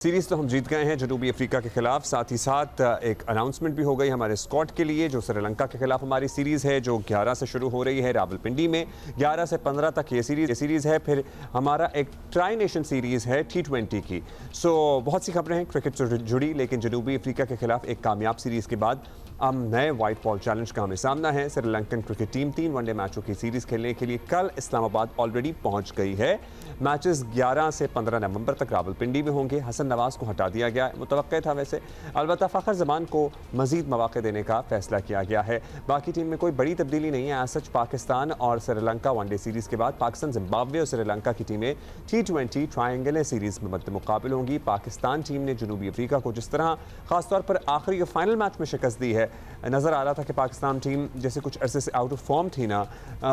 Series तो हम जीत गए हैं जनूबी अफ्रीका के खिलाफ। साथ ही साथ एक अनाउंसमेंट भी हो गई हमारे स्क्वाड के लिए जो श्रीलंका के खिलाफ हमारी सीरीज़ है जो 11 से शुरू हो रही है रावलपिंडी में। 11 से 15 तक ये सीरीज़ है। फिर हमारा एक ट्राई नेशन सीरीज़ है T20 की। बहुत सी खबरें हैं क्रिकेट से जुड़ी, लेकिन जनूबी अफ्रीका के खिलाफ एक कामयाब सीरीज़ के बाद अब नए वाइट बॉल चैलेंज का हमें सामना है। श्रीलंकन क्रिकेट टीम 3 वनडे मैचों की सीरीज़ खेलने के लिए कल इस्लामाबाद ऑलरेडी पहुंच गई है। मैचेस 11 से 15 नवंबर तक रावलपिंडी में होंगे। हसन नवाज को हटा दिया गया, मुतवक्के था वैसे, अलबत्ता फ़खर ज़मान को मज़ीद मौक़े देने का फैसला किया गया है। बाकी टीम में कोई बड़ी तब्दीली नहीं है। सच पाकिस्तान और श्रीलंका वनडे सीरीज़ के बाद पाकिस्तान, जिम्बाब्वे और श्रीलंका की टीमें T20 ट्रायंगल सीरीज़ में मद्दे मुकाबिल होंगी। पाकिस्तान टीम ने जनूबी अफ्रीका को जिस तरह ख़ासतौर पर आखिरी फाइनल मैच में शिकस्त दी है, नज़र आ रहा था कि पाकिस्तान टीम जैसे कुछ अरसे से आउट ऑफ फॉर्म थी ना,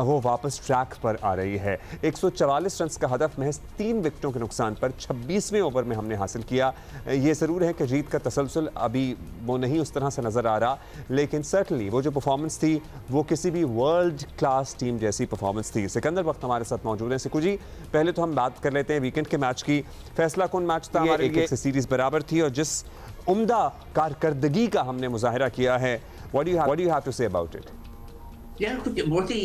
वो वापस ट्रैक पर आ रही है। 144 रन का हदफ महज 3 विकेटों के नुकसान पर 26वें ओवर में हमने हासिल किया। ये ज़रूर है कि जीत का तसलसल अभी वो नहीं उस तरह से नज़र आ रहा, लेकिन सर्टनली वो जो परफॉर्मेंस थी वो किसी भी वर्ल्ड क्लास टीम जैसी परफॉर्मेंस थी। सिकंदर वक्त हमारे साथ मौजूद हैं। सिकू जी, पहले तो हम बात कर लेते हैं वीकेंड के मैच की। फैसला कौन मैच था हमारे लिए? सीरीज़ बराबर थी और जिस उम्दा कारकर्दगी का हमने मुजाहरा किया है, what do you have to say about it? यार कुछ बहुत ही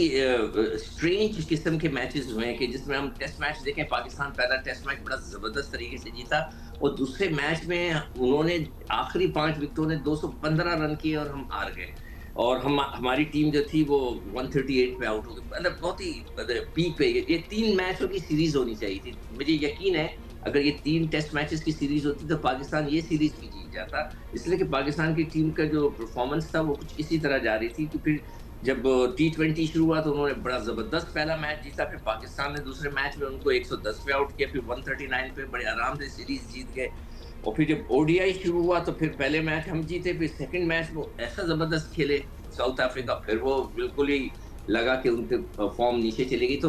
स्ट्रेंज किस्म के मैचेस हुए हैं कि जिसमें हम टेस्ट मैच देखें, पाकिस्तान पहला टेस्ट मैच बड़ा ज़बरदस्त तरीके से जीता और दूसरे मैच में उन्होंने आखिरी 5 विकेटों ने 215 रन किए और हम हार गए। और हमारी टीम जो थी वो 138 पे आउट हो गई। मतलब बहुत ही पीक पे ये 3 मैचों की सीरीज होनी चाहिए थी। मुझे यकीन है अगर ये 3 टेस्ट मैचेस की सीरीज होती तो पाकिस्तान ये सीरीज भी जीत जाता, इसलिए कि पाकिस्तान की टीम का जो परफॉर्मेंस था वो कुछ इसी तरह जा रही थी। तो फिर जब T20 शुरू हुआ तो उन्होंने बड़ा ज़बरदस्त पहला मैच जीता, फिर पाकिस्तान ने दूसरे मैच में उनको 110 पे आउट किया, फिर 139 पे बड़े आराम से सीरीज जीत गए। और फिर जब ODI शुरू हुआ तो फिर पहले मैच हम जीते, फिर सेकंड मैच वो ऐसा ज़बरदस्त खेले साउथ अफ्रीका, फिर वो बिल्कुल ही लगा कि उनके फॉर्म नीचे चली गई।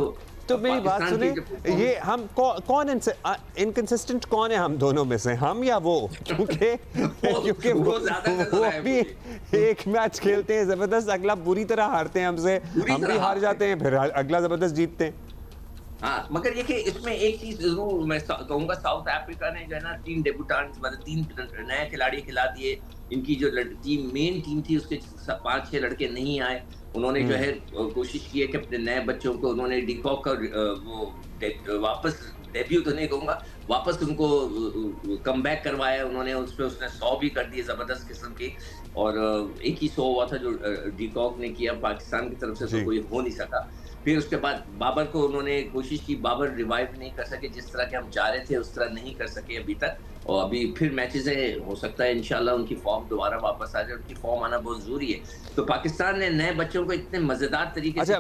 तो मेरी बात सुने, ये हम कौन इनकंसिस्टेंट कौन है हम दोनों में से, हम या वो? क्योंकि वो भी एक मैच खेलते हैं जबरदस्त, अगला बुरी तरह हारते हैं हमसे, हम भी हार जाते हैं, फिर अगला जबरदस्त जीतते हैं। हाँ, मगर ये कि इसमें एक चीज जरूर मैं कहूँगा, साउथ अफ्रीका ने जो है ना 3 डेब्यूटेंट्स मतलब 3 नए खिलाड़ी खिला दिए। इनकी जो टीम मेन टीम थी उसके 5-6 लड़के नहीं आए। उन्होंने जो है कोशिश की है कि अपने नए बच्चों को उन्होंने डिकॉक का वो वापस डेब्यू तो नहीं कहूँगा, वापस उनको कमबैक करवाया उन्होंने। उसने 100 भी कर दिए ज़बरदस्त किस्म की, और एक ही 100 हुआ था जो डिकॉक ने किया पाकिस्तान की तरफ से, तो कोई हो नहीं सका। फिर उसके बाद बाबर को उन्होंने कोशिश की, बाबर रिवाइव नहीं कर सके, जिस तरह के हम चाह रहे थे उस तरह नहीं कर सके अभी तक। और अभी फिर मैचेस है, हो सकता है इंशाल्लाह उनकी फॉर्म दोबारा वापस आ जाए। उनकी फॉर्म आना बहुत जरूरी है। तो पाकिस्तान ने नए बच्चों को इतने मजेदार तरीके से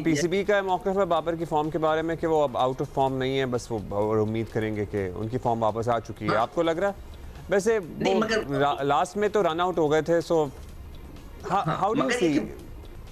PCB का मौके पर बाबर की फॉर्म के बारे में कि वो अब आउट ऑफ फॉर्म नहीं है, बस वो उम्मीद करेंगे कि उनकी फॉर्म वापस आ चुकी है। आपको लग रहा है? वैसे वो लास्ट में तो रन आउट हो गए थे, so how do you see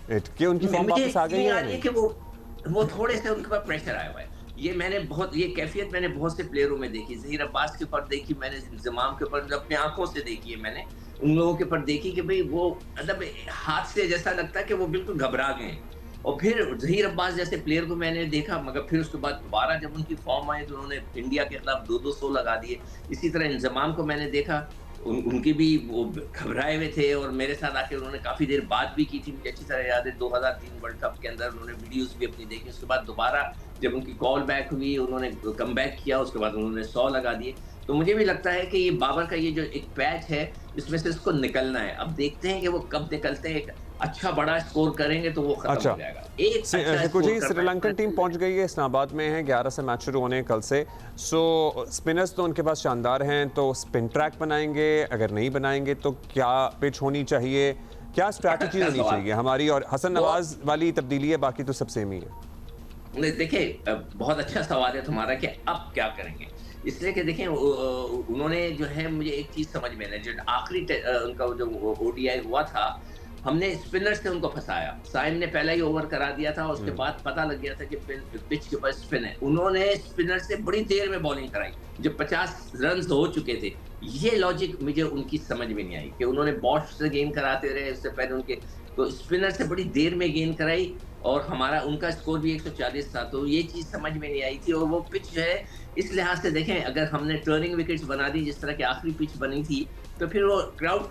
it कि उनकी फॉर्म वापस आ गई है? कि वो थोड़े से उनके ऊपर प्रेशर आया हुआ है। ये कैफियत मैंने बहुत से प्लेयरों में देखी, ज़हीर अब्बास के ऊपर देखी मैंने, इंज़माम के ऊपर अपनी आंखों से देखी है मैंने, उन लोगों के ऊपर देखी कि भाई वो मतलब हाथ से जैसा लगता है कि वो बिल्कुल घबरा गए। और फिर ज़हीर अब्बास जैसे प्लेयर को मैंने देखा, मगर फिर उसके बाद दोबारा जब उनकी फॉर्म आई तो उन्होंने इंडिया के खिलाफ 2-2 100 लगा दिए। इसी तरह इंज़माम को मैंने देखा, उनके भी वो घबराए हुए थे और मेरे साथ आके उन्होंने काफ़ी देर बात भी की थी। मुझे अच्छी तरह याद है 2003 वर्ल्ड कप के अंदर उन्होंने वीडियोस भी अपनी देखी। उसके बाद दोबारा जब उनकी कॉल बैक हुई उन्होंने कम बैक किया, उसके बाद उन्होंने 100 लगा दिए। तो मुझे भी लगता है कि ये बाबर का ये जो एक पैच है इसमें से इसको निकलना है। अब देखते हैं कि वो कब निकलते हैं। एक अच्छा बड़ा स्कोर करेंगे तो वो खत्म हो जाएगा। श्रीलंकन टीम पहुंच गई है, इस्लामाबाद में है, 11 से मैच शुरू होने कल से। स्पिनर्स तो उनके पास शानदार हैं, तो स्पिन ट्रैक बनाएंगे? अगर नहीं बनाएंगे तो क्या पिच होनी चाहिए, क्या स्ट्रैटेजी होनी चाहिए हमारी? और हसन नवाज वाली तब्दीली है, बाकी तो सब सेम ही है। देखिए, बहुत अच्छा सवाल है तुम्हारा कि अब क्या करेंगे। इसलिए कि देखें उन्होंने जो है, मुझे एक चीज समझ में नहीं, जो आखिरी उनका जो ODI हुआ था, हमने स्पिनर से उनको फंसाया। साइम ने पहला ही ओवर करा दिया था, उसके बाद पता लग गया था कि पिच के ऊपर स्पिन है। उन्होंने स्पिनर से बड़ी देर में बॉलिंग कराई जब 50 रन हो चुके थे। ये लॉजिक मुझे उनकी समझ में नहीं आई कि उन्होंने बॉट से गेंद कराते रहे, इससे पहले उनके तो स्पिनर से बड़ी देर में गेंद कराई। और हमारा उनका स्कोर भी 140 था, तो ये चीज़ समझ में नहीं आई थी। और वो पिच जो है, इस लिहाज से देखें, अगर हमने टर्निंग विकेट्स बना दी जिस तरह की आखिरी पिच बनी थी, तो फिर वो क्राउड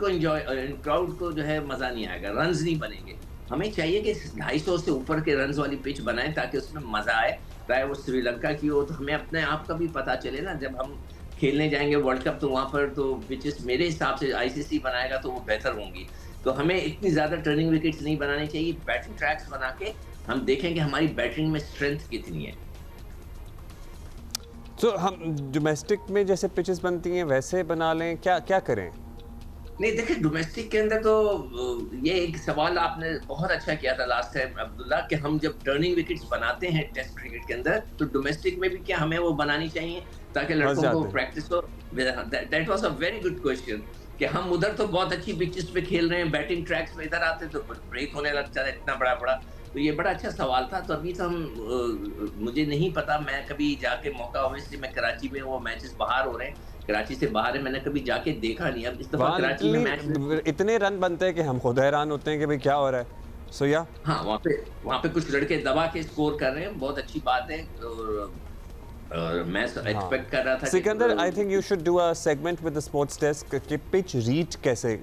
को जो है मज़ा नहीं आएगा, रन्स नहीं बनेंगे। हमें चाहिए कि 250 से ऊपर के रन्स वाली पिच बनाएँ ताकि उसमें मज़ा आए, चाहे वो श्रीलंका की हो। तो हमें अपने आप का भी पता चले ना, जब हम खेलने जाएँगे वर्ल्ड कप, तो वहाँ पर तो पिचेस मेरे हिसाब से आईसीसी बनाएगा तो वो बेहतर होंगी। तो हमें इतनी ज़्यादा टर्निंग विकेट्स नहीं बनानी चाहिए, बैटिंग ट्रैक्स बना के हम देखें कि हमारी बैटिंग में स्ट्रेंथ कितनी है। तो हम डोमेस्टिक में जैसे पिचेस बनती हैं वैसे बना लें, क्या क्या करें? नहीं देखिए, डोमेस्टिक के अंदर तो ये एक सवाल आपने बहुत अच्छा किया था लास्ट टाइम अब्दुल्ला, कि हम जब टर्निंग विकेट्स बनाते हैं टेस्ट क्रिकेट के अंदर, तो डोमेस्टिक में भी क्या हमें वो बनानी चाहिए ताकि फंस लड़कों को जाते हैं। प्रैक्टिस हो। That was a very good question, कि हम उधर तो बहुत अच्छी पिचेस पे खेल रहे हैं, बैटिंग ट्रैक्स में इधर आते तो ब्रेक होने लगता है इतना बड़ा-बड़ा। तो ये बड़ा अच्छा सवाल था। तो अभी तो हम मुझे नहीं पता, मैं कभी जाके मौका, ऑब्वियसली मैं कराची में, वो मैचेस बाहर हो रहे हैं, कराची से बाहर है, मैंने कभी जाके देखा नहीं। अब इस दफ़ा वहाँ कराची में मैच लिटरली इतने रन बनते हैं कि हम खुद हैरान होते हैं कि भाई क्या हो रहा है। सो या हाँ, वहाँ पे कुछ लड़के दबा के स्कोर कर रहे हैं, बहुत अच्छी बात है। और मैं हाँ, एक्सपेक्ट कर रहा था कि Sikandar, I think you should do a segment with the sports desk कि पिच रीड कैसे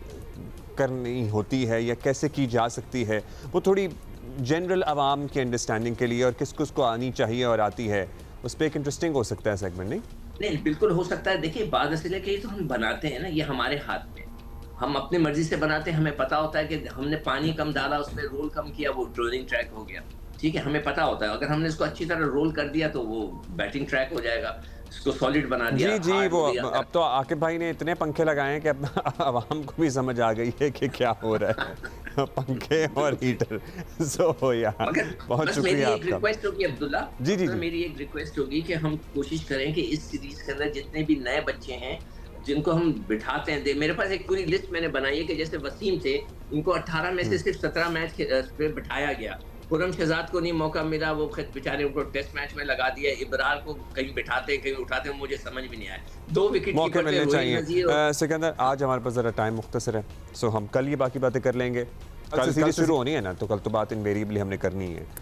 करनी होती है या कैसे की जा सकती है, वो थोड़ी जनरल आवाम की अंडरस्टैंडिंग के लिए, और किस किस को आनी चाहिए और आती है, उस पर एक इंटरेस्टिंग हो सकता है सेगमेंट, नहीं? नहीं, बिल्कुल हो सकता है। देखिए, बात असल है कि ये तो हम बनाते हैं ना, ये हमारे हाथ में है। हम अपनी मर्ज़ी से बनाते हैं, हमें पता होता है कि हमने पानी कम डाला, उसमें रोल कम किया, वो ट्रोलिंग ट्रैक हो गया। ठीक है, हमें पता होता है। अगर हमने इसको अच्छी तरह रोल कर दिया तो वो बैटिंग ट्रैक हो जाएगा। इसको सॉलिड बना दिया, जी जी, हार्ड वो हो गया। अब तो आकिब भाई ने इतने पंखे लगाए हैं कि अब आवाम को भी समझ आ गई है कि क्या हो रहा है। पंखे और हीटर। सो यार, मगर बहुत बस मेरी शुक्रिया एक आपका। रिक्वेस्ट होगी अब्दुल्ला, जी जी जी। मेरी एक रिक्वेस्ट होगी कि हम कोशिश करें कि इस सीरीज के अंदर जितने भी नए बच्चे हैं, जिनको हम बिठाते हैं, मेरे पास एक पूरी लिस्ट मैंने बनाई है कि जैसे वसीम थे, इनको 18 में से सिर्फ 17 मैच पे बिठाया गया। खुर्रम शहजाद को नहीं मौका मिला, वो खुद बेचारे उनको टेस्ट मैच में लगा दिया। इब्रार को कहीं बिठाते कहीं उठाते, मुझे समझ भी नहीं आया। 2 विकेट मौके कीपर थे, मिलने रोहित चाहिए। नजीर और सिकंदर, आज हमारे पास ज़रा टाइम मुख्तसर है, सो हम कल ये बाकी बातें कर लेंगे। कल सीरीज शुरू होनी है ना, तो कल तो बात इनवेरिएबली हमने करनी है।